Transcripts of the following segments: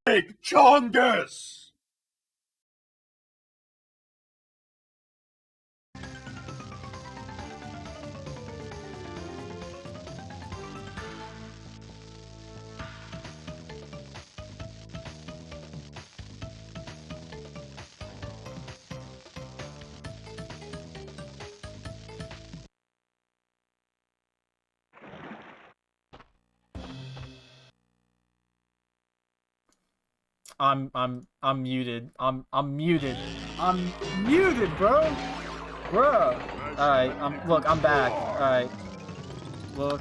Big Chongus! I'm muted. I'm muted. I'm muted, bro. Bruh. Alright, look, I'm back. Alright. Look.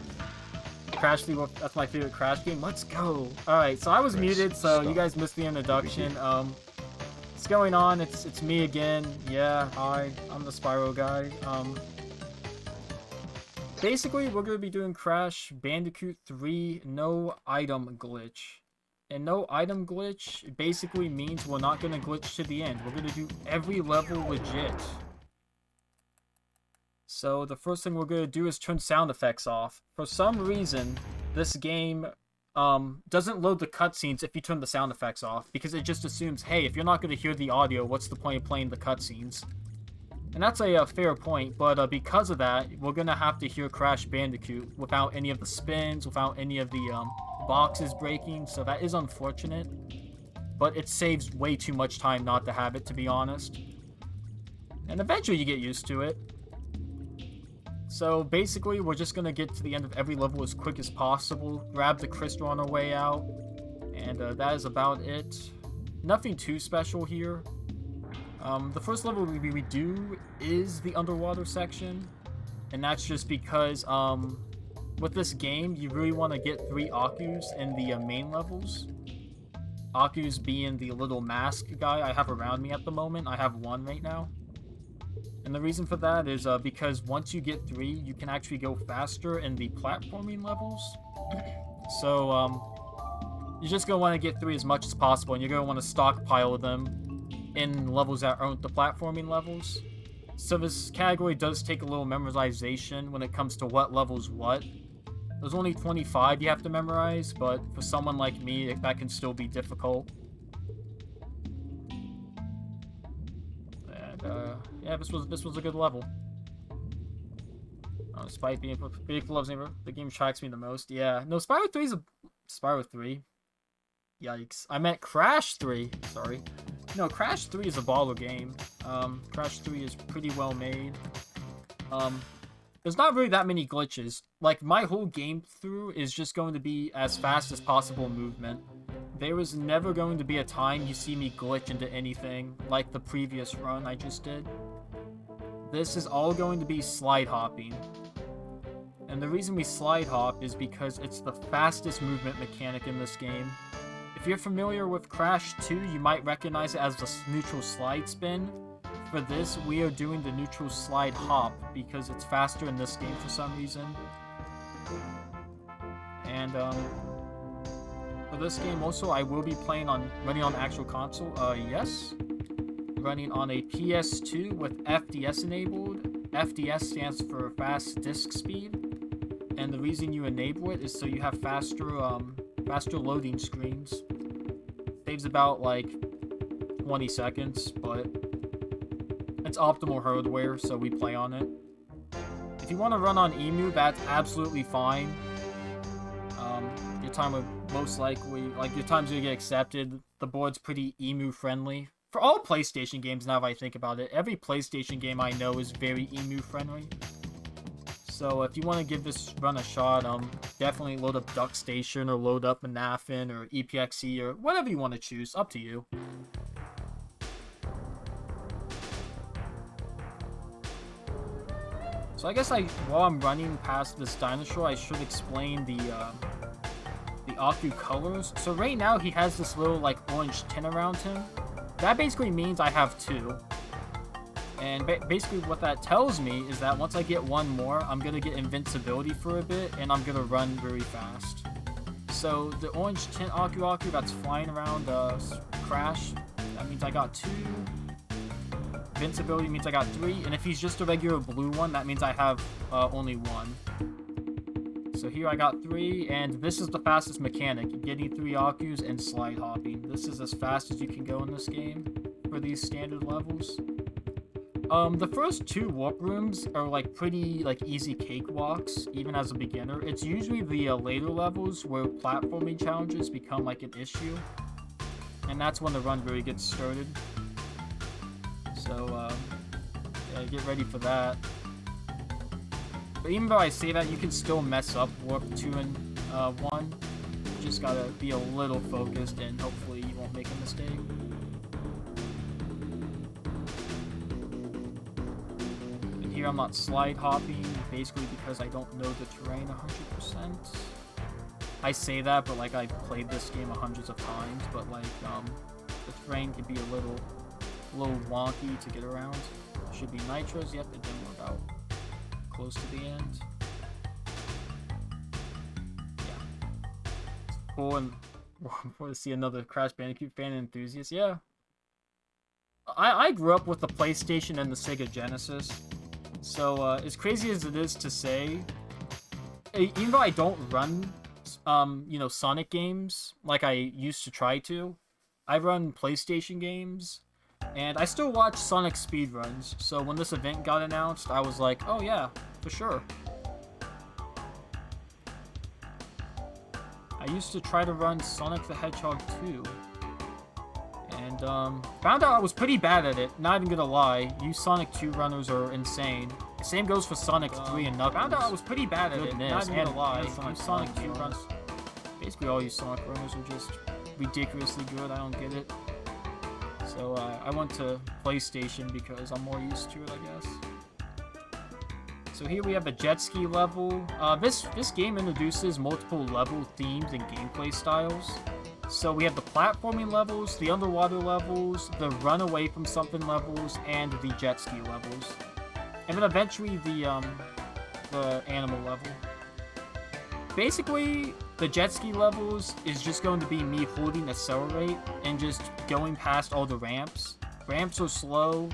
Crash 3, that's my favorite Crash game. Let's go. Alright, so I was muted, so you guys missed the introduction. What's going on? It's me again. Yeah, hi. I'm the Spyro guy. Basically, we're gonna be doing Crash Bandicoot 3 no item glitch. And no item glitch basically means we're not gonna glitch to the end. We're gonna do every level legit. So the first thing we're gonna do is turn sound effects off. For some reason, this game doesn't load the cutscenes if you turn the sound effects off, because it just assumes, hey, if you're not gonna hear the audio, what's the point of playing the cutscenes? And that's a fair point, but because of that, we're gonna have to hear Crash Bandicoot without any of the spins, without any of the boxes breaking, so that is unfortunate. But it saves way too much time not to have it, to be honest. And eventually you get used to it. So basically, we're just gonna get to the end of every level as quick as possible, grab the crystal on our way out, and that is about it. Nothing too special here. The first level we do is the underwater section, and that's just because, with this game, you really want to get 3 Akus in the main levels. Akus being the little mask guy I have around me at the moment. I have 1 right now. And the reason for that is because once you get 3, you can actually go faster in the platforming levels. So, you're just going to want to get 3 as much as possible, and you're going to want to stockpile them in levels that aren't the platforming levels. So this category does take a little memorization when it comes to what level's what. There's only 25 you have to memorize, but for someone like me, that can still be difficult. And, yeah, this was a good level. Despite being predictable loves neighbor, the game attracts me the most. Yeah, no, Spyro 3 is a... Spyro 3? Yikes. I meant Crash 3, sorry. No, Crash 3 is a baller game. Crash 3 is pretty well made. There's not really that many glitches. Like, my whole game through is just going to be as fast as possible movement. There is never going to be a time you see me glitch into anything, like the previous run I just did. This is all going to be slide hopping. And the reason we slide hop is because it's the fastest movement mechanic in this game. If you're familiar with Crash 2, you might recognize it as the neutral slide spin. For this, we are doing the neutral slide hop because it's faster in this game for some reason. And for this game also, I will be running on actual console. Yes. Running on a PS2 with FDS enabled. FDS stands for fast disk speed. And the reason you enable it is so you have faster loading screens. Saves about like 20 seconds, but it's optimal hardware, so we play on it. If you want to run on EMU, that's absolutely fine. Your time would most likely, like, your time's gonna get accepted. The board's pretty EMU friendly. For all PlayStation games, now that I think about it, every PlayStation game I know is very EMU friendly. So if you want to give this run a shot, definitely load up DuckStation or load up Manafin or EPXE or whatever you want to choose. Up to you. So I guess while I'm running past this dinosaur, I should explain the Aku colors. So right now he has this little like orange tin around him. That basically means I have 2. And basically what that tells me is that once I get 1 more, I'm going to get invincibility for a bit, and I'm going to run very fast. So the orange tint Aku that's flying around Crash, that means I got 2. Invincibility means I got 3, and if he's just a regular blue one, that means I have only 1. So here I got 3, and this is the fastest mechanic, getting 3 Akus and slide hopping. This is as fast as you can go in this game for these standard levels. The first 2 warp rooms are like pretty like easy cakewalks, even as a beginner. It's usually the later levels where platforming challenges become like an issue, and that's when the run really gets started. So yeah, get ready for that. But even though I say that, you can still mess up warp 2 and 1. You just gotta be a little focused, and hopefully you won't make a mistake. Here I'm not slide hopping, basically because I don't know the terrain 100%. I say that, but like I've played this game hundreds of times, but like the terrain can be a little wonky to get around. Should be nitros. Yep, it didn't work out. Close to the end. Yeah. Cool, and before to see another Crash Bandicoot fan and enthusiast. Yeah. I grew up with the PlayStation and the Sega Genesis. So, as crazy as it is to say, even though I don't run, you know, Sonic games like I used to try to, I run PlayStation games, and I still watch Sonic speedruns. So when this event got announced, I was like, oh yeah, for sure. I used to try to run Sonic the Hedgehog 2. And, found out I was pretty bad at it, not even gonna lie. You Sonic 2 runners are insane. Same goes for Sonic 3 and Knuckles. Found out I was pretty bad at it, not even gonna lie. You Sonic 2 runners, basically all you Sonic runners are just ridiculously good, I don't get it. So, I went to PlayStation because I'm more used to it, I guess. So here we have a jet ski level. This game introduces multiple level themes and gameplay styles. So we have the platforming levels, the underwater levels, the run away from something levels, and the jet ski levels. And then eventually the animal level. Basically, the jet ski levels is just going to be me holding accelerate and just going past all the ramps. Ramps are slow,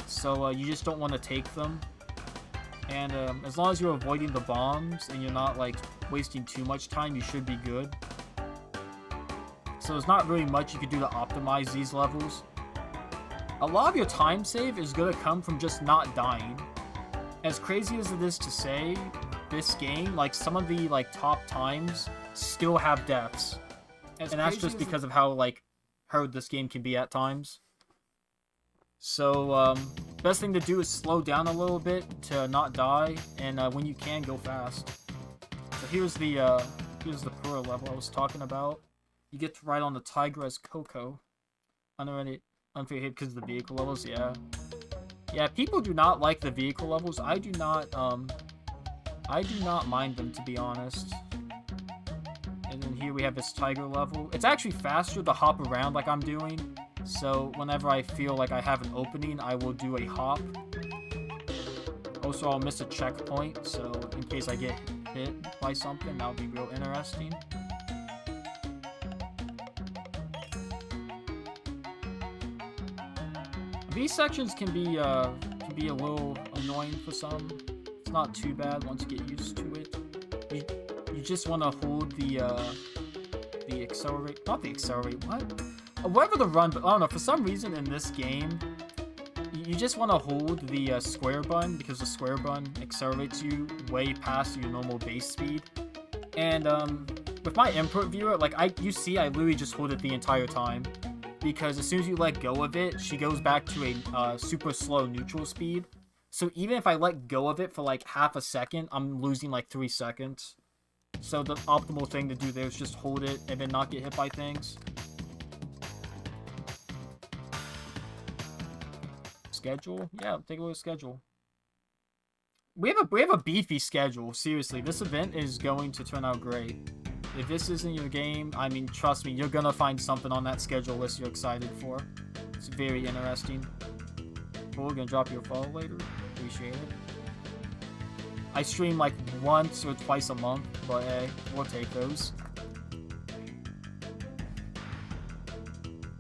so you just don't want to take them. And as long as you're avoiding the bombs and you're not like wasting too much time, you should be good. So there's not really much you can do to optimize these levels. A lot of your time save is going to come from just not dying. As crazy as it is to say, this game, like some of the like top times still have deaths. And that's just because of how like hard this game can be at times. So best thing to do is slow down a little bit to not die, and when you can, go fast. So here's the pro level I was talking about. You get to ride on the tiger as Coco. Unfair hit because of the vehicle levels, yeah. Yeah, people do not like the vehicle levels. I do not mind them, to be honest. And then here we have this tiger level. It's actually faster to hop around like I'm doing. So whenever I feel like I have an opening, I will do a hop. Also, I'll miss a checkpoint, so in case I get hit by something, that'll be real interesting. These sections can be a little annoying for some. It's not too bad once you get used to it. You just want to hold the accelerate, not the accelerate, what? Whatever the run, but I don't know, for some reason in this game, you just want to hold the square button, because the square button accelerates you way past your normal base speed. And with my input viewer, like you see I literally just hold it the entire time. Because as soon as you let go of it, she goes back to a super slow neutral speed. So even if I let go of it for like half a second, I'm losing like 3 seconds. So the optimal thing to do there is just hold it and then not get hit by things. Schedule? Yeah, take a look at schedule. We have a beefy schedule, seriously. This event is going to turn out great. If this isn't your game, I mean, trust me, you're gonna find something on that schedule list you're excited for. It's very interesting. Cool, gonna drop your follow later. Appreciate it. I stream like once or twice a month, but hey, we'll take those.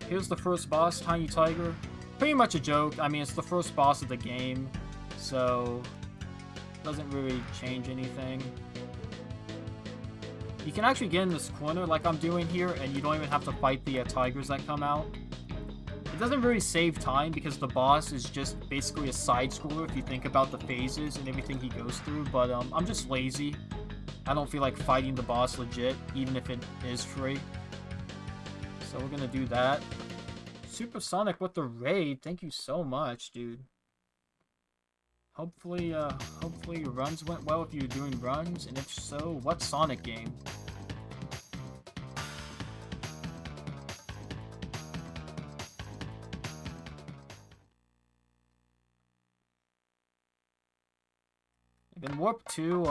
Here's the first boss, Tiny Tiger. Pretty much a joke. I mean, it's the first boss of the game, so doesn't really change anything. You can actually get in this corner like I'm doing here, and you don't even have to fight the tigers that come out. It doesn't really save time because the boss is just basically a side-scroller if you think about the phases and everything he goes through, but I'm just lazy. I don't feel like fighting the boss legit, even if it is free. So we're gonna do that. Supersonic with the raid, thank you so much, dude. Hopefully your runs went well if you're doing runs, and if so, what Sonic game? And Warp 2,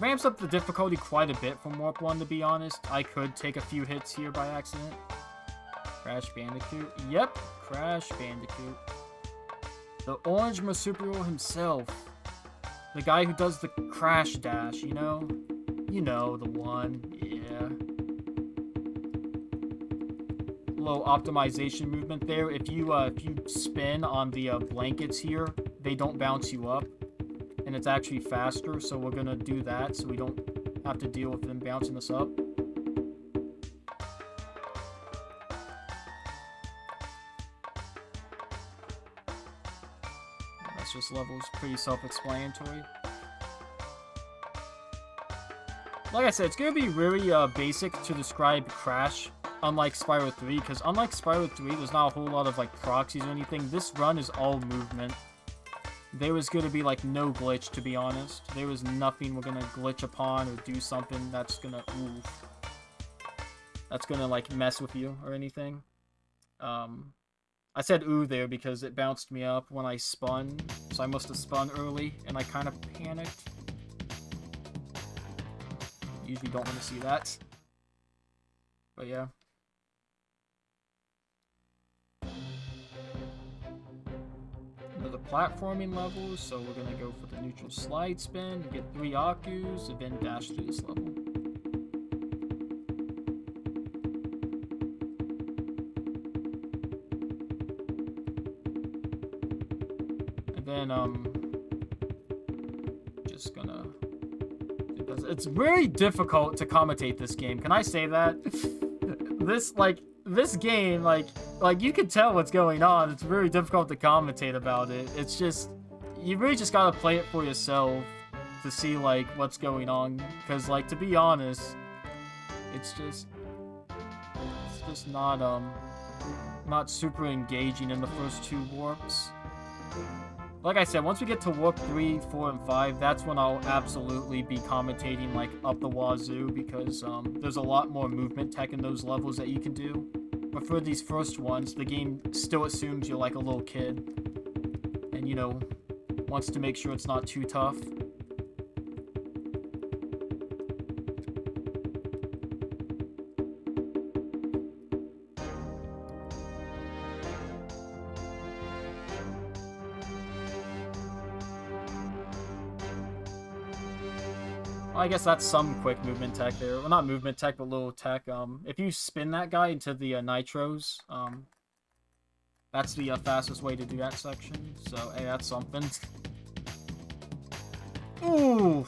ramps up the difficulty quite a bit from Warp 1, to be honest. I could take a few hits here by accident. Crash Bandicoot. Yep, Crash Bandicoot. The orange marsupial himself. The guy who does the crash dash, you know? You know, the one. Yeah. Little optimization movement there. If you spin on the blankets here, they don't bounce you up. And it's actually faster, so we're gonna do that so we don't have to deal with them bouncing us up. That's just levels, pretty self-explanatory. Like I said, it's gonna be really basic to describe Crash, unlike Spyro 3, because unlike Spyro 3, there's not a whole lot of like proxies or anything. This run is all movement. There was gonna be like no glitch, to be honest. There was nothing we're gonna glitch upon or do something that's gonna that's gonna like mess with you or anything. I said ooh there because it bounced me up when I spun, so I must have spun early and I kind of panicked. Usually don't want to see that, but yeah. The platforming levels, so we're gonna go for the neutral slide spin, get 3 Akus, and then dash through this level. And then just gonna, it's very difficult to commentate this game. Can I say that? This game, like you can tell what's going on. It's very difficult to commentate about it. It's just, you really just gotta play it for yourself to see like what's going on. Because like, to be honest, it's just not super engaging in the first 2 warps. Like I said, once we get to warp 3, 4, and 5, that's when I'll absolutely be commentating like up the wazoo, because there's a lot more movement tech in those levels that you can do. But for these first ones, the game still assumes you're like a little kid, and you know, wants to make sure it's not too tough. I guess that's some quick movement tech there. Well, not movement tech, but little tech. If you spin that guy into the nitros, that's the fastest way to do that section. So, hey, that's something. Ooh!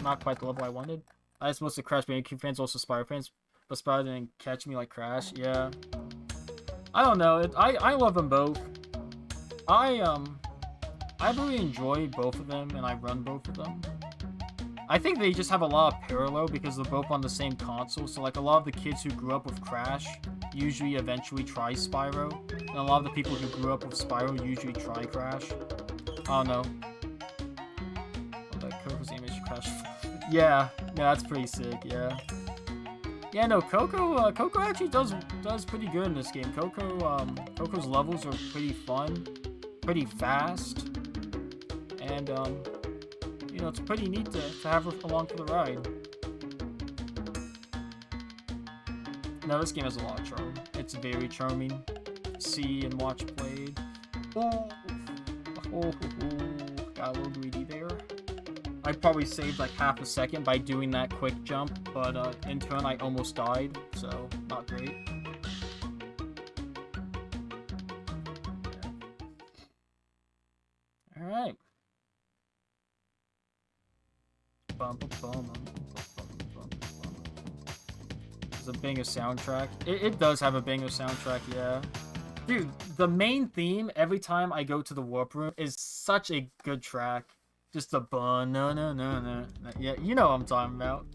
Not quite the level I wanted. I was supposed to Crash Bandicoot fans, also Spyro fans, but Spyro didn't catch me like Crash. Yeah. I don't know. I love them both. I really enjoy both of them, and I run both of them. I think they just have a lot of parallel because they're both on the same console, so like a lot of the kids who grew up with Crash usually eventually try Spyro, and a lot of the people who grew up with Spyro usually try Crash. I don't know. Oh, that Coco's image Crash. Yeah, that's pretty sick, yeah. Yeah, no, Coco actually does pretty good in this game. Coco's levels are pretty fun, pretty fast, and you know, it's pretty neat to have her along for the ride. No, this game has a lot of charm. It's very charming. See and watch played. Oh, got a little greedy there. I probably saved like half a second by doing that quick jump, but in turn I almost died, so not great. Alright. It's a banger soundtrack. It does have a banger soundtrack, yeah. Dude, the main theme every time I go to the warp room is such a good track. Just the bun, no. Yeah, you know what I'm talking about.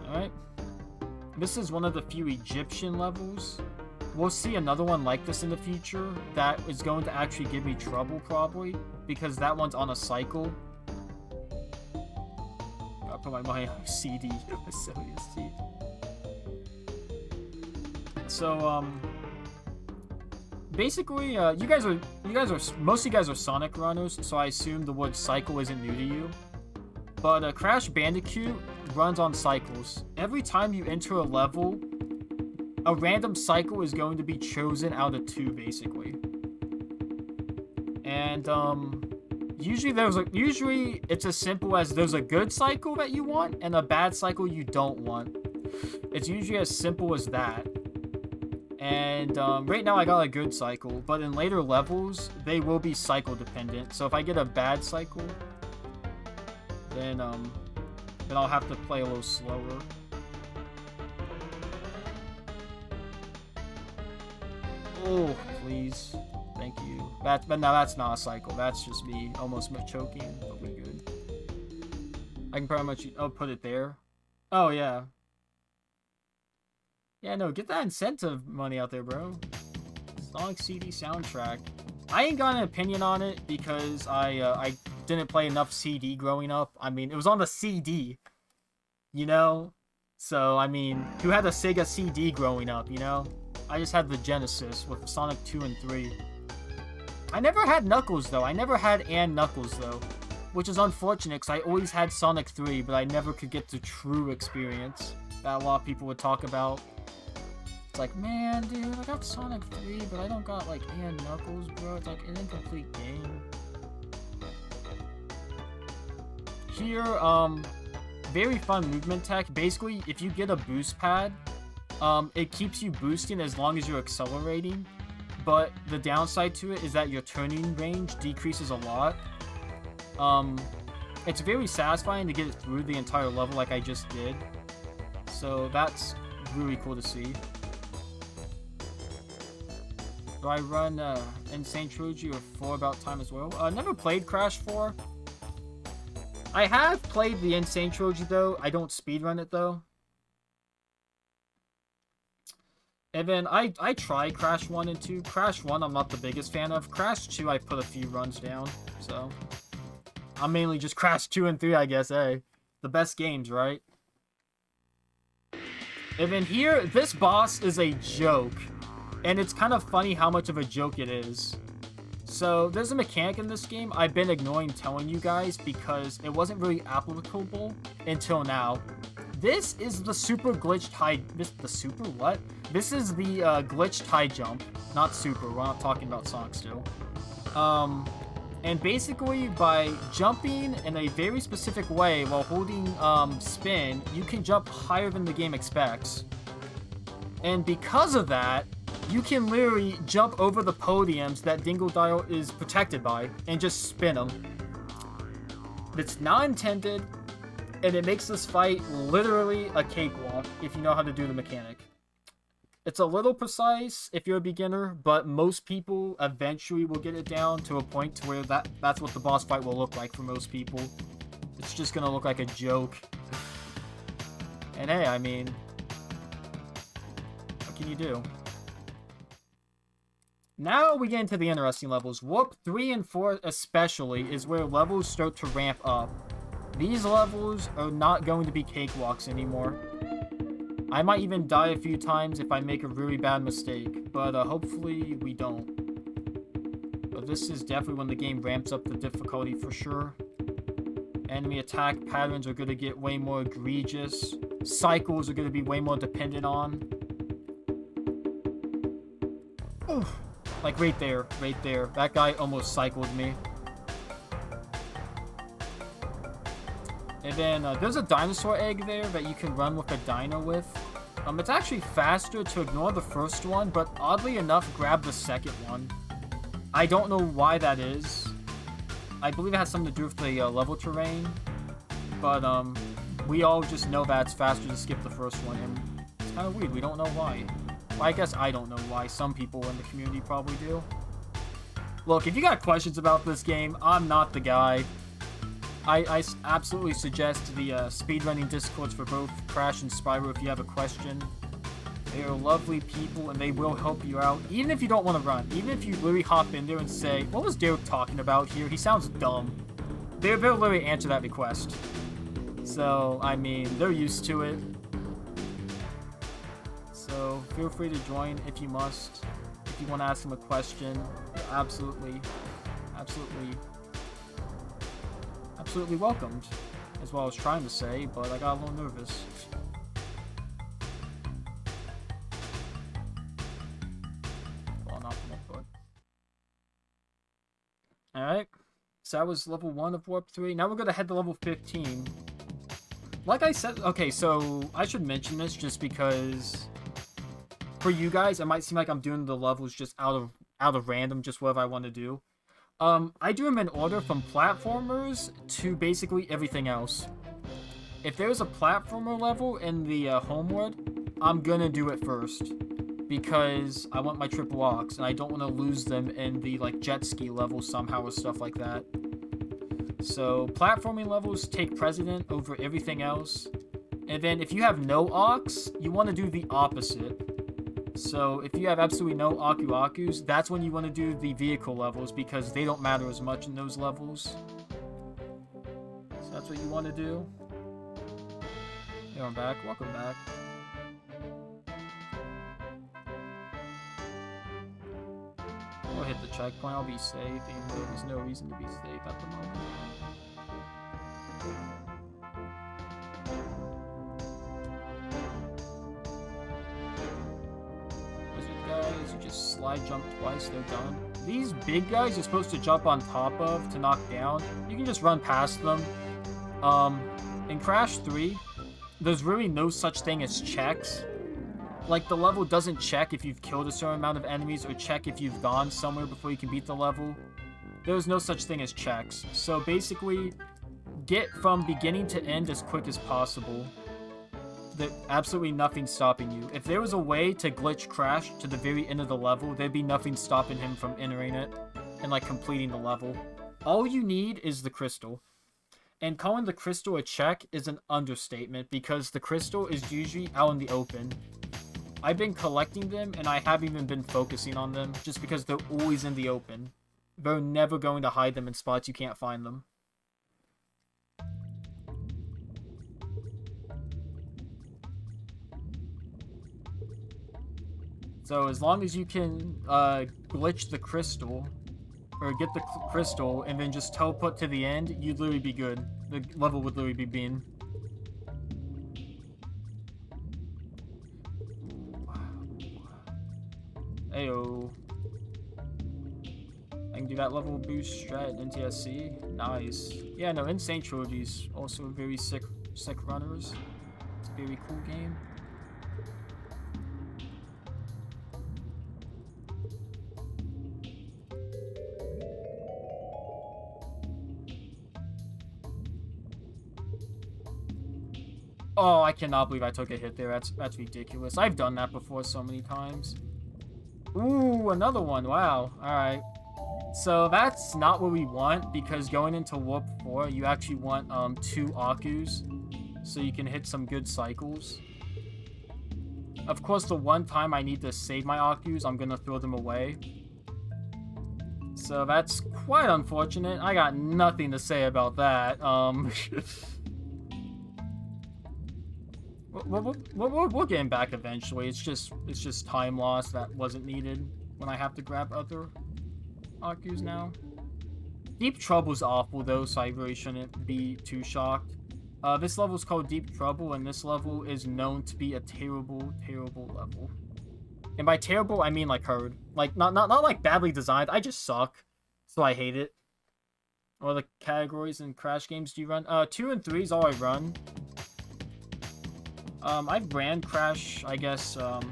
Alright. This is one of the few Egyptian levels. We'll see another one like this in the future that is going to actually give me trouble, probably, because that one's on a cycle. I put my money on CD. So, basically, most of you guys are Sonic runners, so I assume the word cycle isn't new to you. But Crash Bandicoot runs on cycles. Every time you enter a level, a random cycle is going to be chosen out of 2, basically. And usually it's as simple as there's a good cycle that you want and a bad cycle you don't want. It's usually as simple as that. And right now I got a good cycle, but in later levels they will be cycle dependent. So if I get a bad cycle, then I'll have to play a little slower. Oh, please. Thank you. But now that's not a cycle. That's just me almost choking, but we good. I can pretty much... Oh, put it there. Oh, yeah. Yeah, no, get that incentive money out there, bro. Sonic CD soundtrack. I ain't got an opinion on it because I didn't play enough CD growing up. I mean, it was on the CD, you know? So, I mean, who had a Sega CD growing up, you know? I just had the Genesis with Sonic 2 and 3. I never had Knuckles, though. I never had Knuckles, though. Which is unfortunate, because I always had Sonic 3, but I never could get the true experience that a lot of people would talk about. It's like, man, dude, I got Sonic 3, but I don't got, like, Knuckles, bro. It's like an incomplete game. Here, very fun movement tech. Basically, if you get a boost pad, it keeps you boosting as long as you're accelerating. But the downside to it is that your turning range decreases a lot. It's very satisfying to get it through the entire level like I just did. So that's really cool to see. Do I run Insane Trilogy or 4 about time as well? Never played Crash 4. I have played the Insane Trilogy though. I don't speedrun it though. And then I tried Crash 1 and 2. Crash 1 I'm not the biggest fan of. Crash 2 I put a few runs down. So I'm mainly just Crash 2 and 3 I guess, eh? The best games, right? And then here, this boss is a joke. And it's kind of funny how much of a joke it is. So there's a mechanic in this game I've been ignoring telling you guys because it wasn't really applicable until now. This is the super glitched high... The super what? This is the glitched high jump. Not super. We're not talking about Sonic still. And basically, by jumping in a very specific way while holding spin, you can jump higher than the game expects. And because of that, you can literally jump over the podiums that Dingodile is protected by and just spin them. It's not intended, and it makes this fight literally a cakewalk if you know how to do the mechanic. It's a little precise if you're a beginner, but most people eventually will get it down to a point to where that's what the boss fight will look like for most people. It's just gonna look like a joke. And hey, I mean, what can you do? Now we get into the interesting levels. Warp 3 and 4 especially is where levels start to ramp up. These levels are not going to be cakewalks anymore. I might even die a few times if I make a really bad mistake, but hopefully we don't. But this is definitely when the game ramps up the difficulty for sure. Enemy attack patterns are going to get way more egregious. Cycles are going to be way more dependent on. Oof. Like right there, right there. That guy almost cycled me. And then there's a dinosaur egg there that you can run with a dino with. It's actually faster to ignore the first one, but oddly enough, grab the second one. I don't know why that is. I believe it has something to do with the level terrain. But, we all just know that it's faster to skip the first one, and it's kind of weird. We don't know why. Well, I guess I don't know why. Some people in the community probably do. Look, if you got questions about this game, I'm not the guy. I absolutely suggest the speedrunning discords for both Crash and Spyro if you have a question. They are lovely people, and they will help you out, even if you don't want to run. Even if you literally hop in there and say, what was Derek talking about here? He sounds dumb. They'll literally answer that request. So, I mean, they're used to it. So, feel free to join if you must. If you want to ask them a question, you're absolutely welcomed. Is what I was trying to say, but I got a little nervous. Alright, so that was level 1 of Warp 3. Now we're going to head to level 15. Like I said, okay, so I should mention this just because for you guys, it might seem like I'm doing the levels just out of random, just whatever I want to do. I do them in order from platformers to basically everything else. If there's a platformer level in the Homeworld, I'm going to do it first. Because I want my triple ox, and I don't want to lose them in the, like, jet ski level somehow or stuff like that. So, platforming levels take precedent over everything else. And then, if you have no ox, you want to do the opposite. So, if you have absolutely no Aku-Akus, that's when you want to do the vehicle levels, because they don't matter as much in those levels. So, that's what you want to do. Hey, I'm back. Welcome back. We'll hit the checkpoint, I'll be safe, even though there's no reason to be safe at the moment. Wizard guys, you just slide jump twice, they're done. These big guys you're supposed to jump on top of to knock down. You can just run past them. In Crash 3, there's really no such thing as checks. Like, the level doesn't check if you've killed a certain amount of enemies or check if you've gone somewhere before you can beat the level. There's no such thing as checks. So basically, get from beginning to end as quick as possible. There's absolutely nothing stopping you. If there was a way to glitch Crash to the very end of the level, there'd be nothing stopping him from entering it and, like, completing the level. All you need is the crystal. And calling the crystal a check is an understatement because the crystal is usually out in the open. I've been collecting them, and I haven't even been focusing on them, just because they're always in the open. They're never going to hide them in spots you can't find them. So as long as you can glitch the crystal, or get the crystal, and then just teleport to the end, you'd literally be good. The level would literally be bean. Ayo. I can do that level boost strat in NTSC. Nice. Yeah, no, Insane Trilogy's also very sick runners. It's a very cool game. Oh, I cannot believe I took a hit there. That's ridiculous. I've done that before so many times. Ooh, another one. Wow. Alright. So that's not what we want, because going into Warp 4, you actually want 2 Akus, so you can hit some good cycles. Of course, the one time I need to save my Akus, I'm gonna throw them away. So that's quite unfortunate. I got nothing to say about that. We'll get him back eventually. It's just time loss that wasn't needed when I have to grab other Akus now. Deep Trouble's awful though, so I really shouldn't be too shocked. This level is called Deep Trouble, and this level is known to be a terrible, terrible level. And by terrible, I mean like hard. Like not like badly designed. I just suck, so I hate it. What other categories in Crash games do you run? 2 and 3 is all I run. I've ran Crash, I guess, high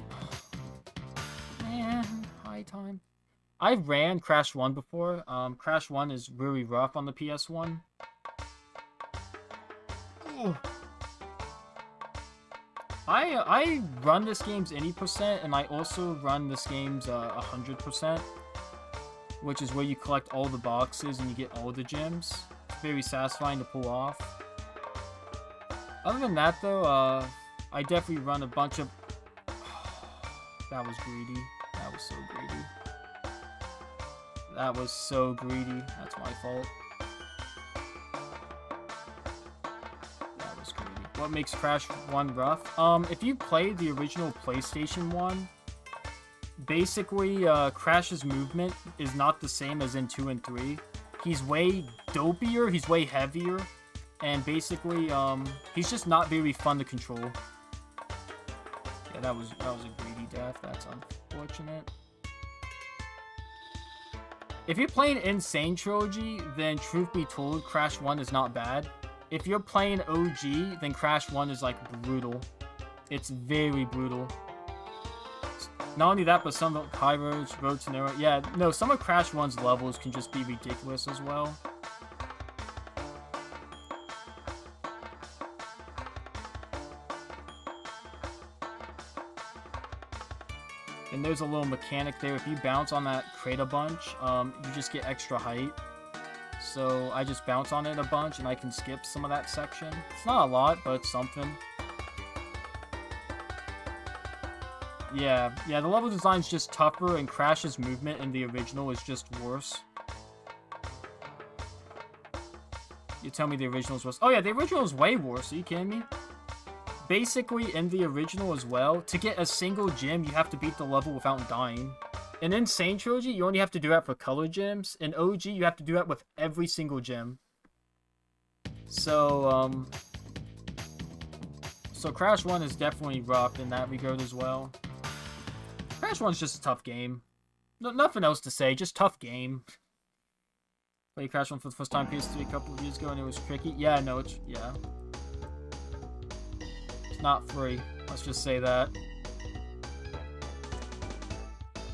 time. I ran Crash 1 before. Crash 1 is really rough on the PS1. I run this game's 80%, and I also run this game's 100%, which is where you collect all the boxes and you get all the gems. It's very satisfying to pull off. Other than that, though, I definitely run a bunch of... That was greedy. That was so greedy. That was so greedy. That's my fault. That was greedy. What makes Crash 1 rough? If you played the original PlayStation 1, basically, Crash's movement is not the same as in 2 and 3. He's way dopier, he's way heavier, and basically, he's just not very fun to control. Yeah, that was a greedy death. That's unfortunate. If you're playing Insane Trilogy, then truth be told, Crash 1 is not bad. If you're playing OG, then Crash 1 is, like, brutal. It's very brutal. Not only that, but some of High Roads, Road to Nowhere... Yeah, no, some of Crash 1's levels can just be ridiculous as well. And there's a little mechanic there. If you bounce on that crate a bunch, you just get extra height. So I just bounce on it a bunch, and I can skip some of that section. It's not a lot, but it's something. Yeah, the level design's just tougher, and Crash's movement in the original is just worse. You tell me the original's worse. Oh yeah, the original is way worse. Are you kidding me? Basically, in the original as well, to get a single gem, you have to beat the level without dying. In Insane Trilogy, you only have to do that for color gems. In OG, you have to do that with every single gem. So, so Crash 1 is definitely rough in that regard as well. Crash 1's just a tough game. No, nothing else to say, just tough game. Played Crash 1 for the first time PS3 a couple of years ago, and it was tricky. Yeah, no, it's... yeah. Not free. Let's just say that.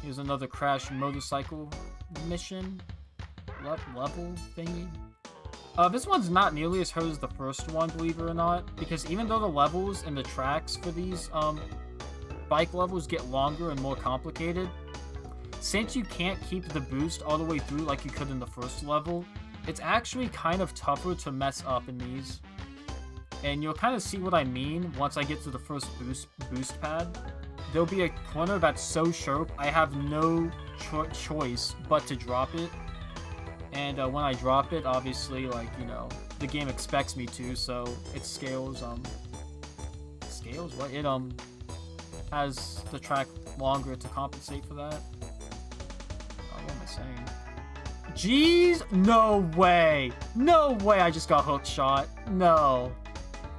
Here's another Crash motorcycle mission. Level thingy. This one's not nearly as hard as the first one, believe it or not. Because even though the levels and the tracks for these bike levels get longer and more complicated, since you can't keep the boost all the way through like you could in the first level, it's actually kind of tougher to mess up in these. And you'll kind of see what I mean once I get to the first boost pad. There'll be a corner that's so sharp, I have no choice but to drop it. And when I drop it, obviously, like, you know, the game expects me to, so it scales, scales? What? It, has the track longer to compensate for that. Oh, what am I saying? Jeez! No way! No way I just got hook shot. No.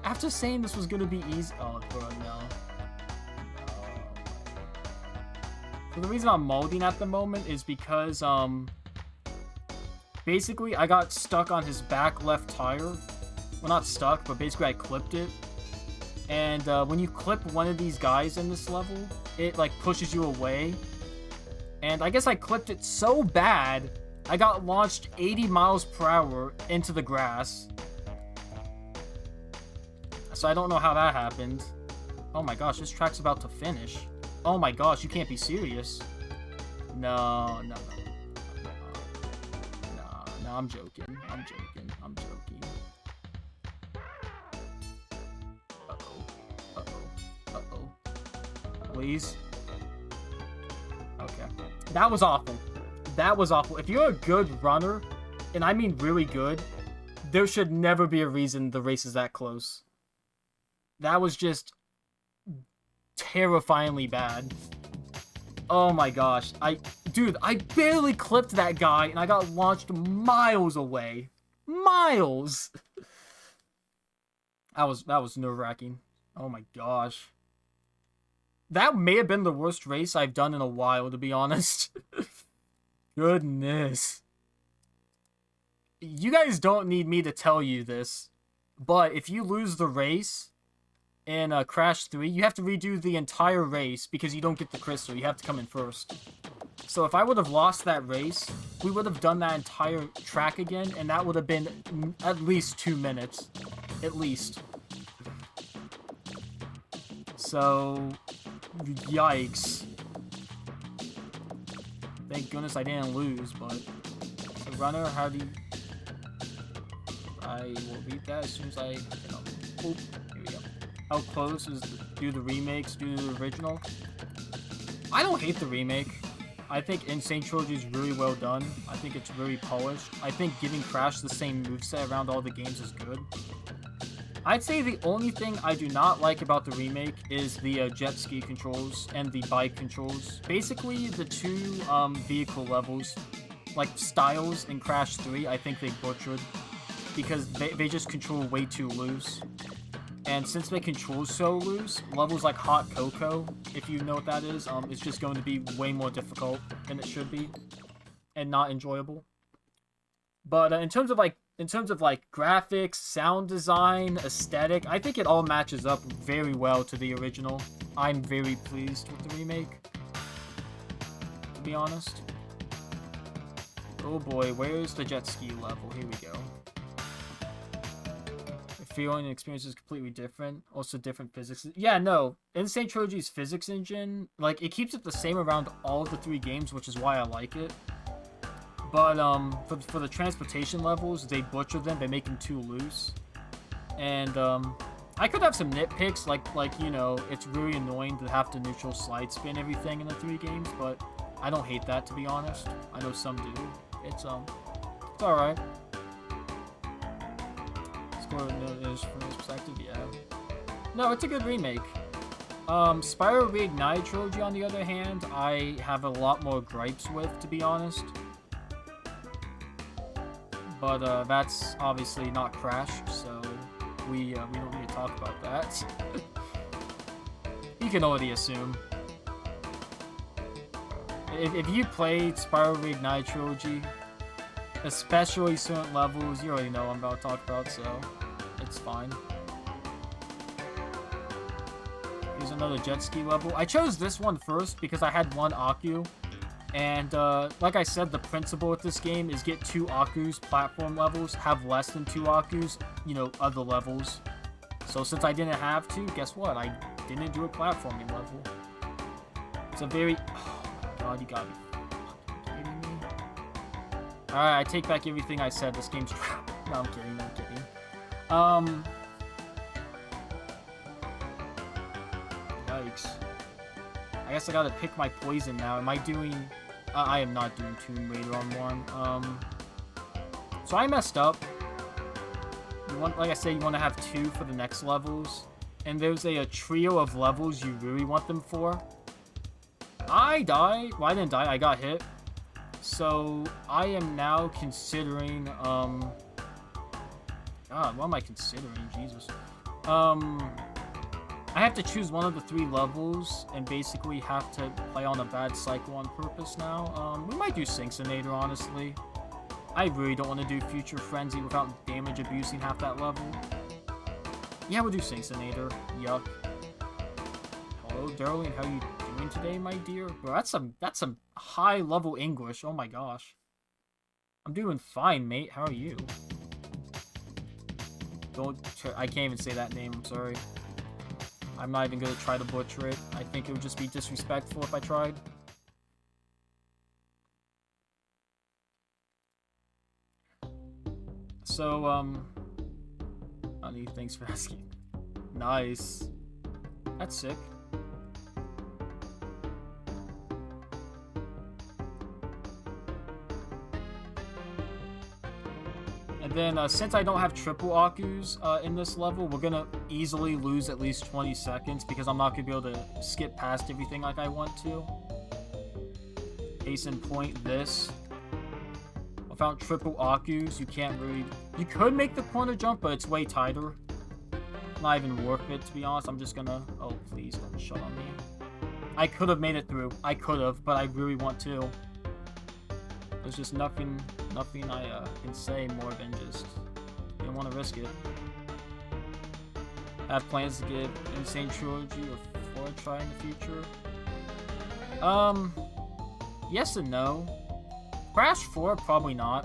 After saying this was gonna be easy... Oh, bro, no. So the reason I'm molding at the moment is because, basically, I got stuck on his back left tire. Well, not stuck, but basically I clipped it. And, when you clip one of these guys in this level, it, like, pushes you away. And I guess I clipped it so bad, I got launched 80 miles per hour into the grass. So I don't know how that happened. Oh my gosh, this track's about to finish. Oh my gosh, you can't be serious. No, I'm joking. I'm joking. Uh-oh. Please? Okay. That was awful. If you're a good runner, and I mean really good, there should never be a reason the race is that close. That was just terrifyingly bad. Oh my gosh. Dude, I barely clipped that guy and I got launched miles away. Miles! That was nerve-wracking. Oh my gosh. That may have been the worst race I've done in a while, to be honest. Goodness. You guys don't need me to tell you this, but if you lose the race in Crash 3, you have to redo the entire race because you don't get the crystal. You have to come in first. So if I would have lost that race, we would have done that entire track again, and that would have been at least 2 minutes. At least. So, yikes. Thank goodness I didn't lose, but... So, runner, how do you... I will read that as soon as I... You know, oop, here we go. How close is do the remakes, do the original? I don't hate the remake. I think Insane Trilogy is really well done. I think it's really polished. I think giving Crash the same moveset around all the games is good. I'd say the only thing I do not like about the remake is the jet ski controls and the bike controls. Basically, the two vehicle levels, like Styles in Crash 3, I think they butchered because they just control way too loose. And since they control so loose, levels like Hot Cocoa, if you know what that is just going to be way more difficult than it should be, and not enjoyable. But in terms of graphics, sound design, aesthetic, I think it all matches up very well to the original. I'm very pleased with the remake, to be honest. Oh boy, where's the jet ski level? Here we go. Feeling and experience is completely different. Also different physics. Yeah, no. Insane Trilogy's physics engine, like, it keeps it the same around all of the 3 games, which is why I like it. But, for the transportation levels, they butcher them. They make them too loose. And, I could have some nitpicks, like, you know, it's really annoying to have to neutral slide spin everything in the 3 games, but I don't hate that, to be honest. I know some do. It's alright. From his perspective, yeah. No, it's a good remake. Spyro Reignited Trilogy, on the other hand, I have a lot more gripes with, to be honest. But that's obviously not Crash, so we don't need to talk about that. You can already assume. If you played Spyro Reignited Trilogy, especially certain levels, you already know what I'm about to talk about, so it's fine. Here's another jet ski level. I chose this one first because I had 1 Aku, and like I said, the principle with this game is get 2 Akus platform levels, have less than 2 Akus, you know, other levels. So since I didn't have to, guess what? I didn't do a platforming level. It's a very... Oh my god, you gotta be kidding me. Alright, I take back everything I said. This game's crap. No, I'm kidding. I'm kidding. Yikes. I guess I gotta pick my poison now. Am I doing... I am not doing Tomb Raider on 1. So I messed up. Like I said, you want to have 2 for the next levels. And there's a trio of levels you really want them for. I died. Well, I didn't die. I got hit. So, I am now considering, God, what am I considering? Jesus. I have to choose one of the 3 levels, and basically have to play on a bad cycle on purpose now. We might do Synxinator, honestly. I really don't want to do Future Frenzy without damage abusing half that level. Yeah, we'll do Synxinator. Yuck. Hello, darling. How you doing today, my dear? Bro, that's some high-level English. Oh my gosh. I'm doing fine, mate. How are you? I can't even say that name. I'm sorry. I'm not even gonna try to butcher it. I think it would just be disrespectful if I tried. So, honey, thanks for asking. Nice. That's sick. And then, since I don't have triple Akus in this level, we're gonna easily lose at least 20 seconds because I'm not gonna be able to skip past everything like I want to. Case in point, this. Without triple Akus, you can't really... You could make the corner jump, but it's way tighter. Not even worth it, to be honest. I'm just gonna... Oh, please don't shut on me. I could have made it through. I could have, but I really want to. There's just nothing I can say more than just... I don't want to risk it. I have plans to give Insane Trilogy a 4 try in the future. yes and no. Crash 4, probably not.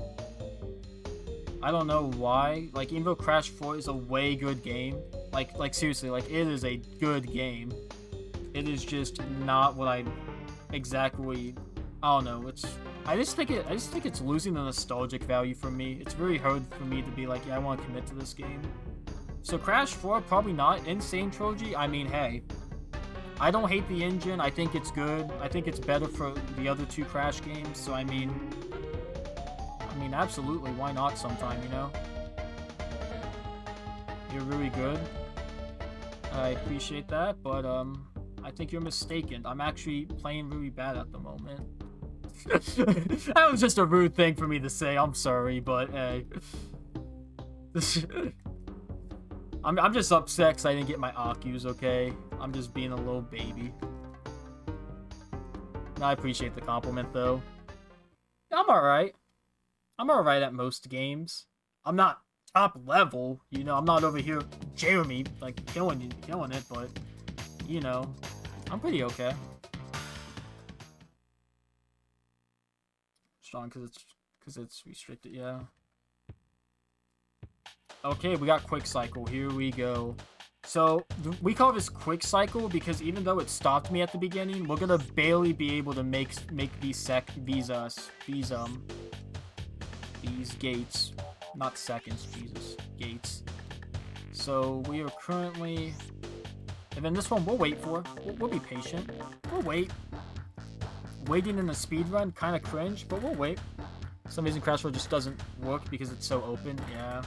I don't know why. Like, even though Crash 4 is a way good game, like seriously, like, it is a good game. It is just not what I exactly... I don't know, I just think it's losing the nostalgic value for me. It's very hard for me to be like, yeah, I want to commit to this game. So Crash 4, probably not. Insane Trilogy, I mean, hey. I don't hate the engine. I think it's good. I think it's better for the other 2 Crash games. So, I mean, absolutely, why not sometime, you know? You're really good. I appreciate that, but, I think you're mistaken. I'm actually playing really bad at the moment. That was just a rude thing for me to say. I'm sorry, but, hey. I'm just upset because I didn't get my Akus, okay? I'm just being a little baby. I appreciate the compliment, though. I'm alright. I'm alright at most games. I'm not top level, you know? I'm not over here, Jeremy, like, killing it, but, you know, I'm pretty okay. Strong because it's restricted, yeah. Okay, we got Quick Cycle. Here we go. So, we call this Quick Cycle because even though it stopped me at the beginning, we're gonna barely be able to make these gates. Not seconds, Jesus. Gates. So, we are currently... And then this one, we'll wait for. We'll be patient. We'll wait. Waiting in a speedrun, kind of cringe, but we'll wait. For some reason, Crash 4 just doesn't work because it's so open. Yeah.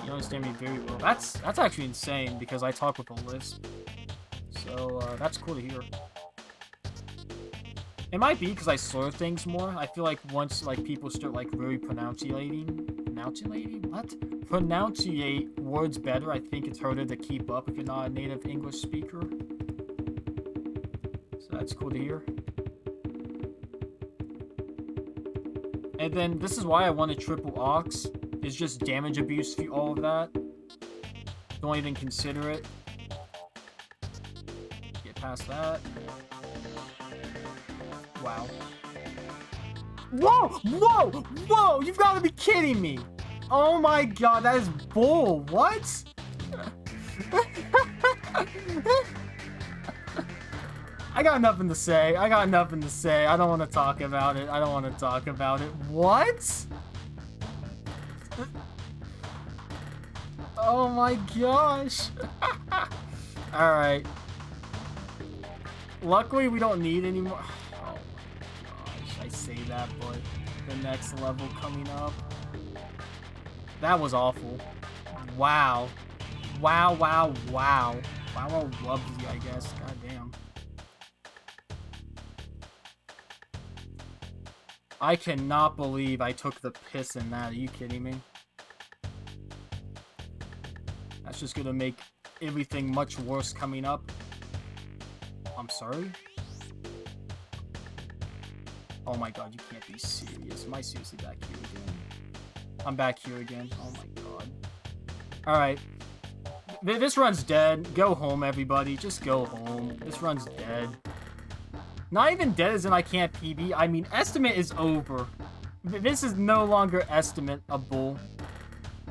You understand me very well. That's actually insane because I talk with a lisp. So, that's cool to hear. It might be because I slur things more. I feel like once, like, people start, like, really pronunciating words better, I think it's harder to keep up if you're not a native English speaker. So that's cool to hear. And then, this is why I wanted triple aux. Is just damage abuse for all of that. Don't even consider it. Get past that. Wow. Whoa! Whoa! Whoa! You've got to be kidding me! Oh my god, that is bull. What? I got nothing to say. I don't want to talk about it. What? Oh my gosh. Alright. Luckily, we don't need any more. Oh my gosh. I say that, but the next level coming up. That was awful. Wow. Wow, wow, wow. Wow, loves you, I guess. Goddamn. I cannot believe I took the piss in that. Are you kidding me? That's just gonna make everything much worse coming up. I'm sorry? Oh my god, you can't be serious. Am I seriously back here again? I'm back here again. Oh my god. Alright. This run's dead. Go home, everybody. Just go home. This run's dead. Not even dead as in I can't PB. I mean, estimate is over. This is no longer estimateable.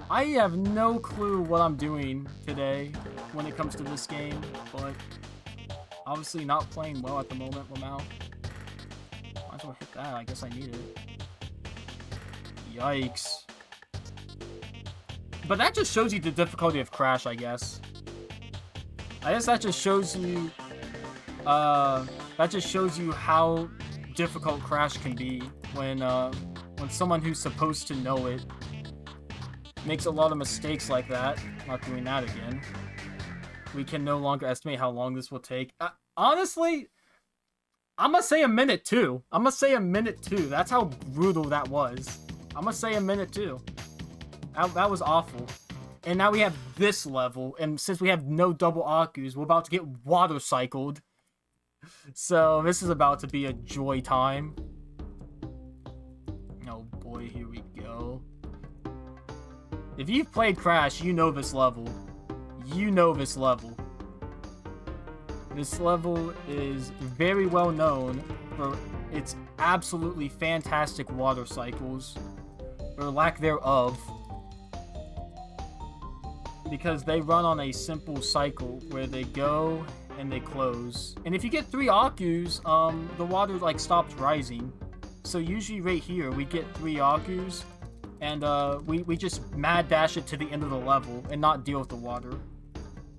I have no clue what I'm doing today when it comes to this game, but obviously not playing well at the moment, Lamau. Might as well hit that. I guess I need it. Yikes. But that just shows you the difficulty of Crash, I guess. I guess that just shows you, how difficult Crash can be when someone who's supposed to know it makes a lot of mistakes like that. Not doing that again. We can no longer estimate how long this will take. Honestly, I'm gonna say a minute too. That's how brutal that was. I'm gonna say a minute too. That was awful. And now we have this level, and since we have no double Akus, we're about to get water cycled. So this is about to be a joy time. Oh boy, here we go. If you've played Crash, you know this level. This level is very well known for its absolutely fantastic water cycles, or lack thereof, because they run on a simple cycle where they go and they close. And if you get 3 Akus, the water like stops rising. So usually right here we get 3 Akus, and we just mad dash it to the end of the level and not deal with the water.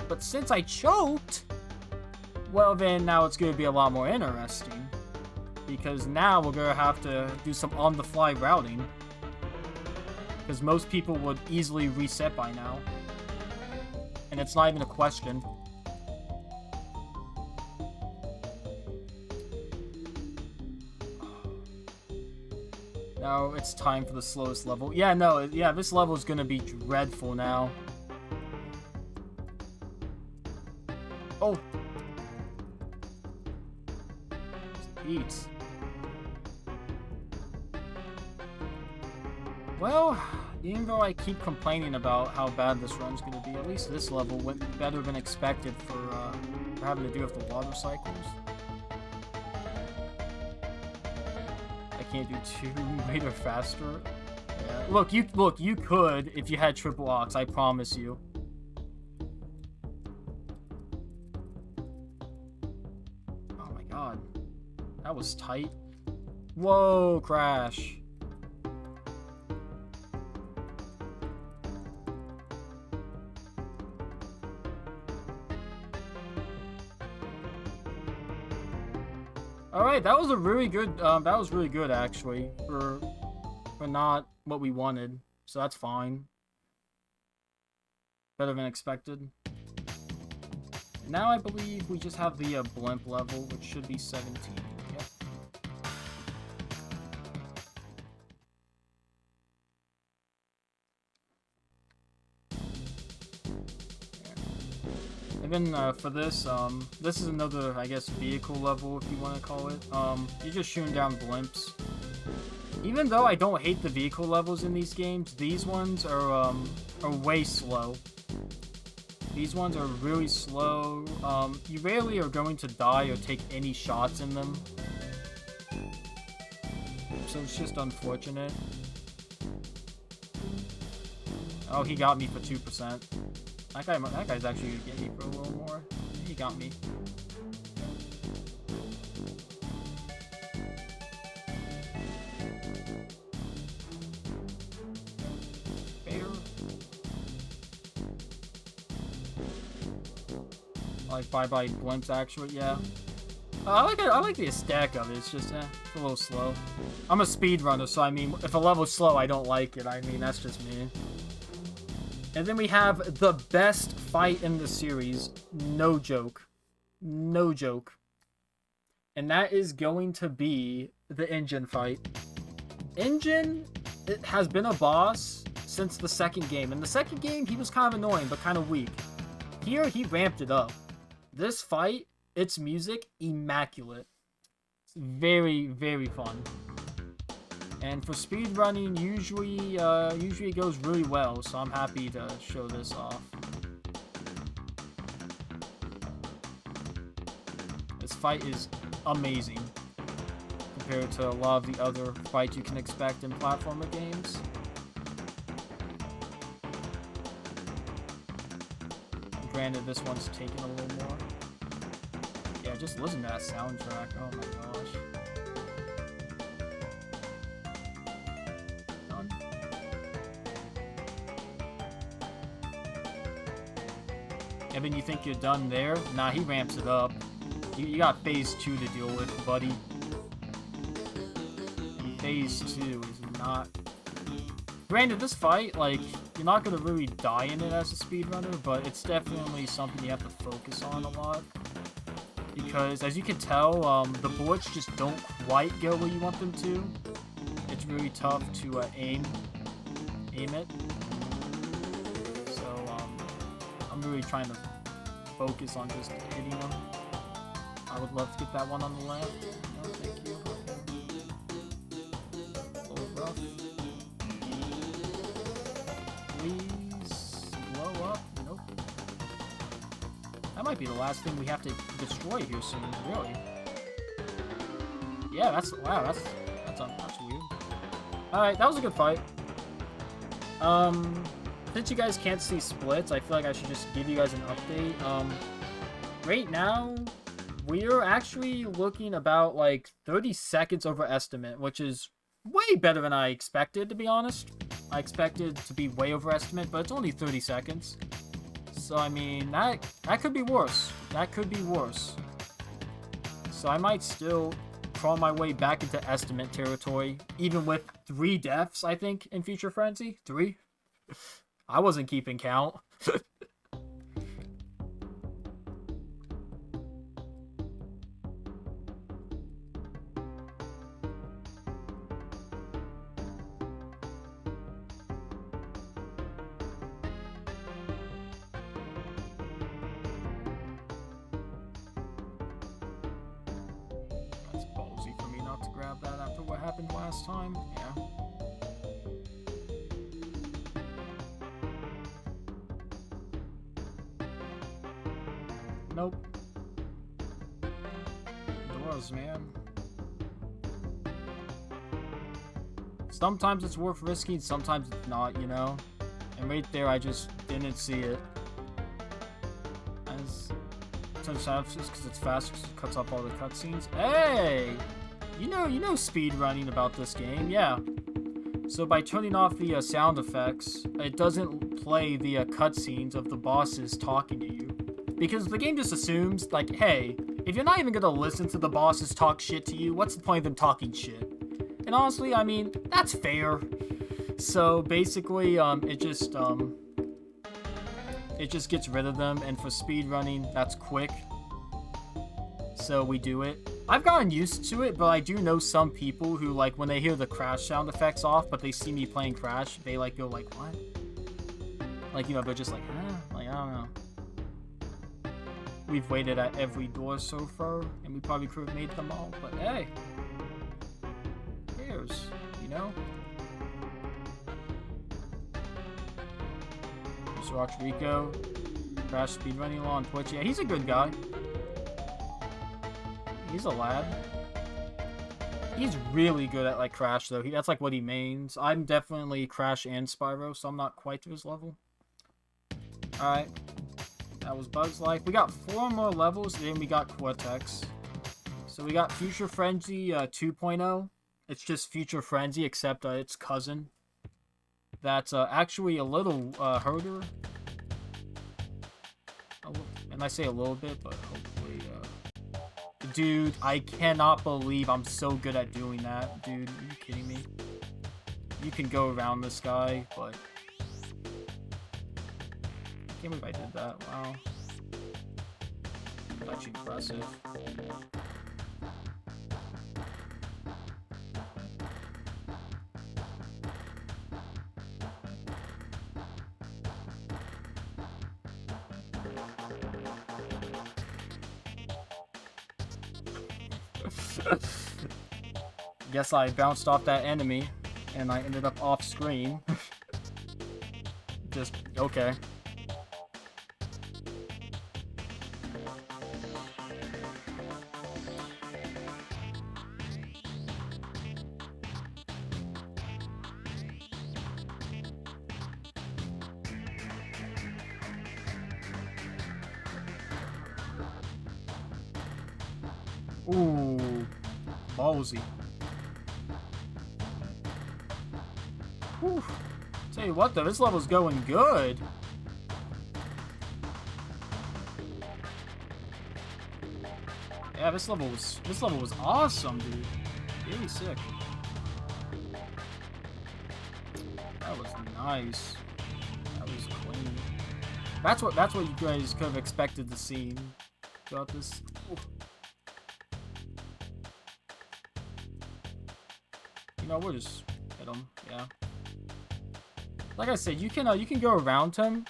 But since I choked, well then now it's going to be a lot more interesting, because now we're going to have to do some on-the-fly routing, because most people would easily reset by now, and it's not even a question. Now it's time for the slowest level. Yeah, no, yeah, this level is going to be dreadful now. Oh! Eats. Well, even though I keep complaining about how bad this run's gonna be, at least this level went better than expected for having to do with the water cycles. I can't do 2 meter faster. Yeah. Look, you could if you had triple ox, I promise you. Oh my god. That was tight. Whoa, crash. Alright, that was a really good, that was really good actually, for not what we wanted, so that's fine. Better than expected. Now I believe we just have the blimp level, which should be 17. Yep. And then for this, this is another, I guess, vehicle level, if you want to call it. You're just shooting down blimps. Even though I don't hate the vehicle levels in these games, these ones are way slow. These ones are really slow. You rarely are going to die or take any shots in them. So it's just unfortunate. Oh, he got me for 2%. That guy's actually gonna get me for a little more. He got me. Fair. Like bye-bye blimps actually, yeah. I like the aesthetic of it. It's just it's a little slow. I'm a speedrunner, so I mean, if a level's slow, I don't like it. I mean, that's just me. And then we have the best fight in the series. No joke. No joke. And that is going to be the engine fight. Engine, it has been a boss since the second game. In the second game, he was kind of annoying, but kind of weak. Here, he ramped it up. This fight, its music, immaculate. It's very, very fun. And for speedrunning, usually it goes really well, so I'm happy to show this off. This fight is amazing compared to a lot of the other fights you can expect in platformer games. Granted, this one's taking a little more. Yeah, just listen to that soundtrack. Oh my gosh. And then you think you're done there? Nah, he ramps it up. You got phase 2 to deal with, buddy. And phase 2 is not... Granted, this fight, like, you're not gonna really die in it as a speedrunner, but it's definitely something you have to focus on a lot. Because, as you can tell, the bullets just don't quite go where you want them to. It's really tough to aim it. I'm really trying to focus on just hitting them. I would love to get that one on the left. No, thank you. A little rough. Please blow up. Nope. That might might be the last thing we have to destroy here soon, really. Yeah, that's weird. Alright, that was a good fight. Since you guys can't see splits, I feel like I should just give you guys an update. Right now, we're actually looking about, like, 30 seconds over estimate, which is way better than I expected, to be honest. I expected to be way over estimate, but it's only 30 seconds. So, I mean, that could be worse. That could be worse. So, I might still crawl my way back into estimate territory, even with 3 deaths, I think, in Future Frenzy. 3? I wasn't keeping count. Last time, yeah. Nope. Doors, man. Sometimes it's worth risking, sometimes it's not, you know? And right there, I just didn't see it. As sometimes because it's fast, because it cuts off all the cutscenes. Hey! You know speed running about this game, yeah. So by turning off the sound effects, it doesn't play the cutscenes of the bosses talking to you. Because the game just assumes, like, hey, if you're not even gonna listen to the bosses talk shit to you, what's the point of them talking shit? And honestly, I mean, that's fair. So basically, it just gets rid of them, and for speed running, that's quick. So we do it. I've gotten used to it, but I do know some people who, like, when they hear the crash sound effects off, but they see me playing Crash, they, like, go, like, what? Like, you know, they're just like, huh? Like, I don't know. We've waited at every door so far, and we probably could have made them all, but hey. Who cares, you know? Just watch Rico. Crash speedrunning on Twitch. Yeah, he's a good guy. He's a lad. He's really good at, like, Crash, though. That's, like, what he mains. I'm definitely Crash and Spyro, so I'm not quite to his level. Alright. That was Bug's Life. We got 4 more levels, and then we got Cortex. So we got Future Frenzy 2.0. It's just Future Frenzy, except its cousin. That's actually a little harder. And I say a little bit, but hopefully... Dude, I cannot believe I'm so good at doing that. Dude, are you kidding me? You can go around this guy, but... I can't believe I did that. Wow. That's actually impressive. Guess I bounced off that enemy, and I ended up off screen. Just, okay. Ooh, ballsy. Whew. Tell you what though, this level's going good. Yeah, this level was awesome, dude. Really sick. That was nice. That was clean. That's what you guys could have expected to see throughout this. Ooh. You know, we'll just hit him, yeah. Like I said, you can go around him,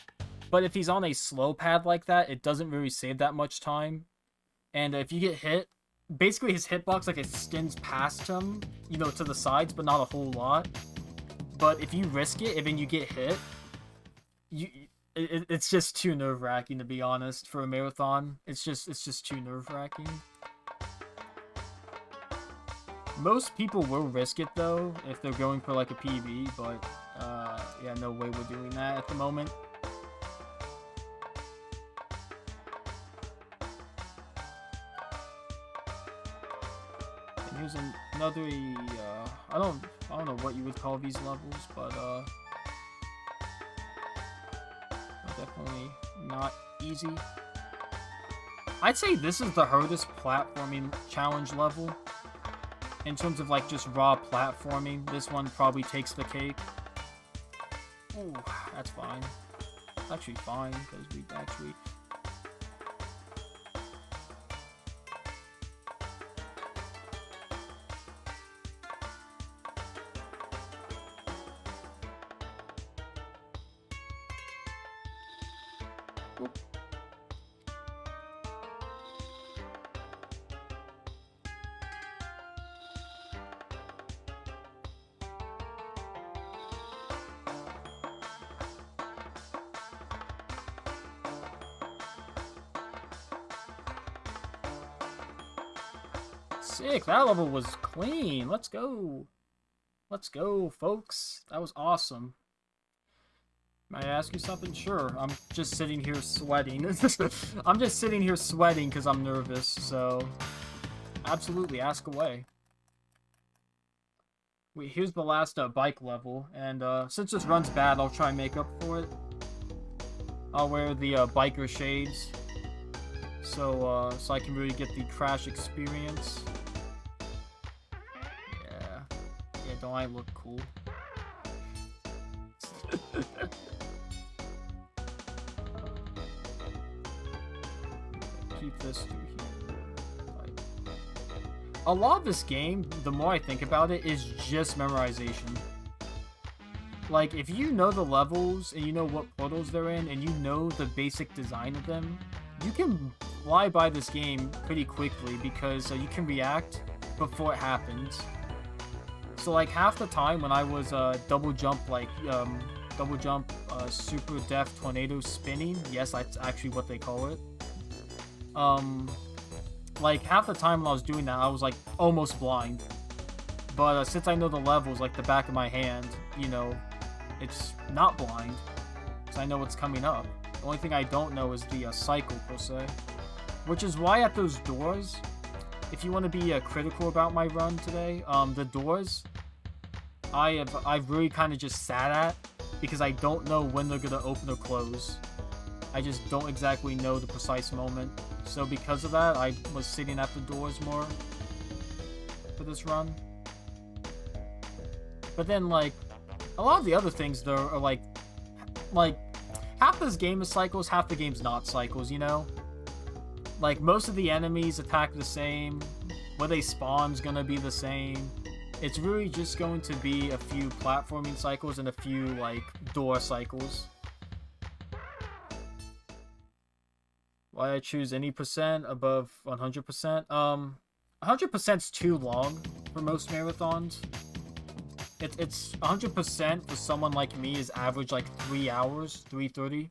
but if he's on a slow pad like that, it doesn't really save that much time. And if you get hit, basically his hitbox, like, it extends past him, you know, to the sides, but not a whole lot. But if you risk it, and then you get hit, it's just too nerve-wracking, to be honest, for a marathon. It's just too nerve-wracking. Most people will risk it, though, if they're going for, like, a PB, but, yeah, no way we're doing that at the moment. And here's another, I don't know what you would call these levels, but, definitely not easy. I'd say this is the hardest platforming challenge level. In terms of, like, just raw platforming, this one probably takes the cake. Ooh, that's fine. It's actually fine, because we actually... Oop. Sick, that level was clean. Let's go. Let's go, folks. That was awesome. May I ask you something? Sure. I'm just sitting here sweating. I'm just sitting here sweating because I'm nervous, so... Absolutely, ask away. Wait, here's the last bike level, and since this run's bad, I'll try and make up for it. I'll wear the biker shades, so I can really get the crash experience. Yeah, don't I look cool? Keep this through here. A lot of this game, the more I think about it, is just memorization. Like, if you know the levels, and you know what portals they're in, and you know the basic design of them, you can fly by this game pretty quickly, because you can react before it happens. So, like, half the time when I was double jump, super def tornado spinning, yes, that's actually what they call it. Like, half the time when I was doing that, I was, like, almost blind. But since I know the levels, like, the back of my hand, you know, it's not blind. Because I know what's coming up. The only thing I don't know is the cycle, per se. Which is why at those doors, if you want to be critical about my run today, the doors, I've really kind of just sat at, because I don't know when they're going to open or close. I just don't exactly know the precise moment. So because of that, I was sitting at the doors more for this run. But then, like, a lot of the other things, though, are like, half this game is cycles, half the game's not cycles, you know? Like, most of the enemies attack the same, where they spawn's gonna be the same. It's really just going to be a few platforming cycles and a few, like, door cycles. Why I choose any percent above 100%? 100%'s too long for most marathons. It's 100% for someone like me is average like 3 hours, 3:30.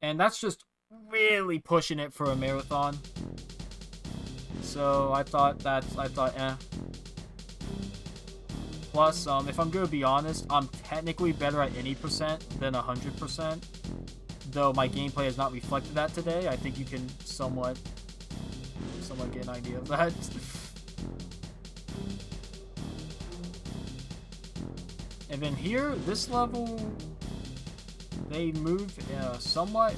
And that's just really pushing it for a marathon. So I thought, eh. Plus, if I'm gonna be honest, I'm technically better at any percent than 100%. Though my gameplay has not reflected that today, I think you can somewhat get an idea of that. And then here, this level, they move somewhat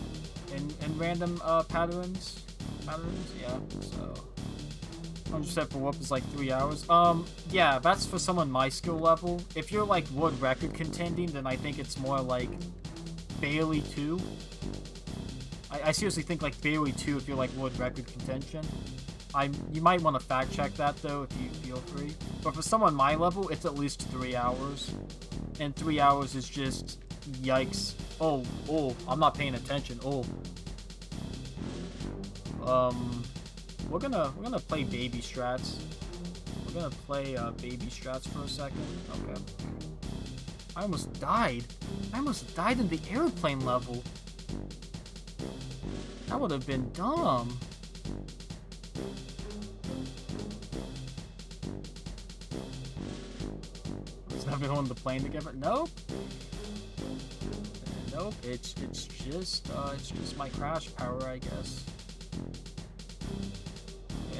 in random patterns. Yeah, so 100% for whoop is like 3 hours. Yeah, that's for someone my skill level. If you're like world record contending, then I think it's more like barely 2. I seriously think like barely 2 if you're like world record contention. You might want to fact check that though if you feel free. But for someone my level, it's at least 3 hours. And 3 hours is just yikes. Oh, I'm not paying attention. We're gonna play baby strats. We're gonna play baby strats for a second. Okay. I almost died. I almost died in the airplane level. That would have been dumb. It's never on the plane together. Nope. Nope. It's just my crash power, I guess.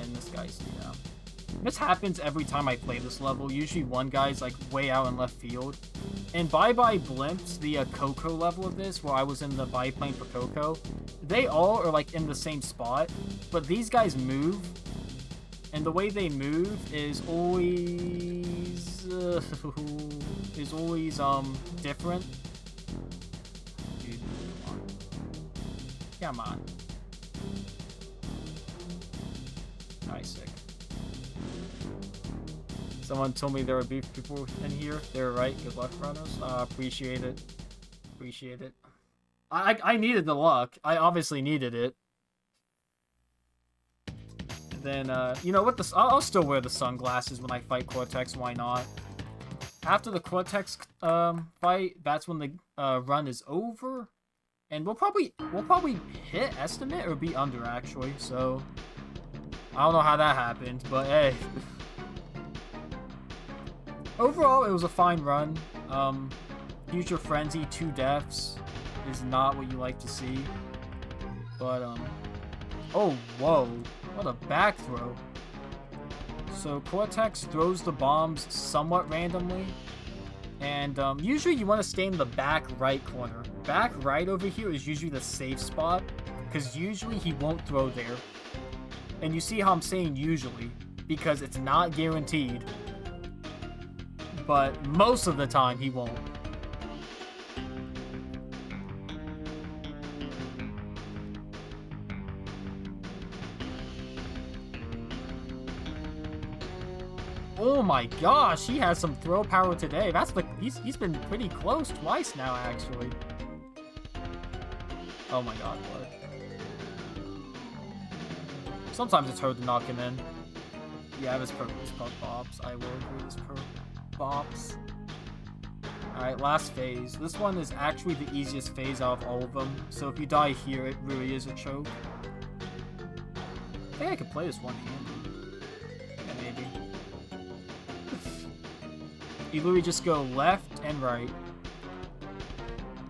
And this guy's, yeah. This happens every time I play this level. Usually one guy's like way out in left field. And Bye Bye Blimps, the Coco level of this, where I was in the biplane for Coco, they all are like in the same spot, but these guys move, and the way they move is always different. Dude, come on. Nice, sick. Someone told me there were beef people in here. They're right. Good luck, runners. Appreciate it. Appreciate it. I needed the luck. I obviously needed it. And then, you know what? I'll still wear the sunglasses when I fight Cortex. Why not? After the Cortex fight, that's when the run is over, and we'll probably hit estimate or be under actually. So I don't know how that happened, but hey. Overall, it was a fine run. Future Frenzy, 2 deaths is not what you like to see. But, oh, whoa. What a back throw. So, Cortex throws the bombs somewhat randomly. And, usually you want to stay in the back right corner. Back right over here is usually the safe spot, because usually he won't throw there. And you see how I'm saying usually, because it's not guaranteed. But most of the time, he won't. Oh my gosh, he has some throw power today. He's been pretty close twice now, actually. Oh my god, what? Sometimes it's hard to knock him in. Yeah, this perk bops. I will agree, this perk bops. Alright, last phase. This one is actually the easiest phase out of all of them. So if you die here, it really is a choke. I think I could play this one-handed. Yeah, maybe. You literally just go left and right.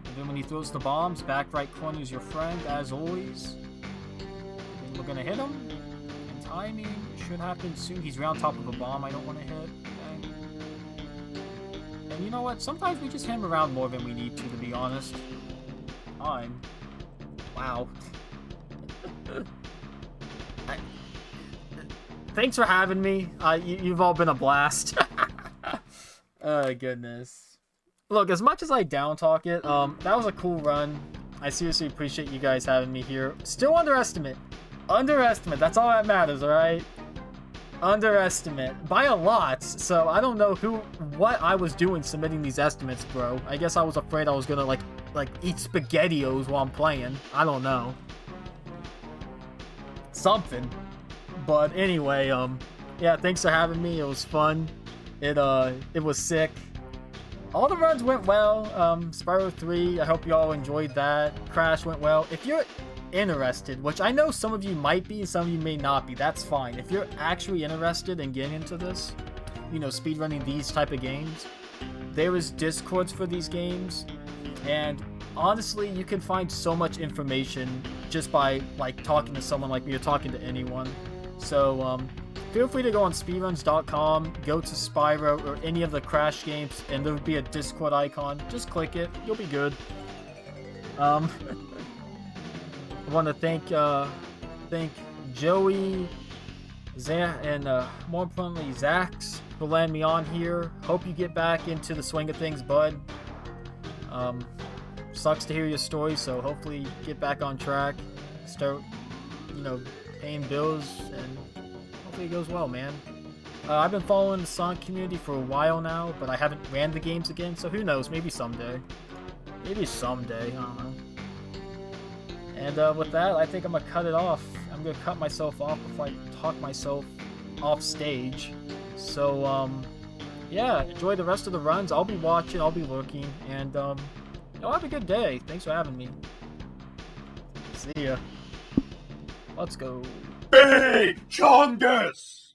And then when he throws the bombs, back right corner is your friend, as always. And we're gonna hit him. And timing should happen soon. He's right on top of a bomb I don't want to hit. And you know what? Sometimes we just hit him around more than we need to be honest. Wow. Thanks for having me. You've all been a blast. Oh, goodness. Look, as much as I down-talk it, that was a cool run. I seriously appreciate you guys having me here. Still underestimate. Underestimate. That's all that matters, alright? Underestimate by a lot, so I don't know what I was doing submitting these estimates, bro. I guess I was afraid I was gonna like eat SpaghettiOs while I'm playing. I don't know. Something. But anyway, yeah, thanks for having me. It was fun. It was sick. All the runs went well. Spyro 3, I hope you all enjoyed that. Crash went well. If you're interested, which I know some of you might be, some of you may not be, that's fine. If you're actually interested in getting into this, you know, speedrunning these type of games, there is Discords for these games, and honestly, you can find so much information just by, like, talking to someone like me or talking to anyone. So, feel free to go on speedruns.com, go to Spyro or any of the Crash games, and there will be a Discord icon. Just click it, you'll be good. I want to thank Joey, and more importantly, Zax for letting me on here. Hope you get back into the swing of things, bud. Sucks to hear your story, so hopefully you get back on track. Start, you know, paying bills, and hopefully it goes well, man. I've been following the Sonic community for a while now, but I haven't ran the games again, so who knows, maybe someday. Maybe someday, I don't know. And with that, I think I'm going to cut it off. I'm going to cut myself off before I talk myself off stage. So, yeah, enjoy the rest of the runs. I'll be watching, I'll be lurking, and have a good day. Thanks for having me. See ya. Let's go. Big Chongus!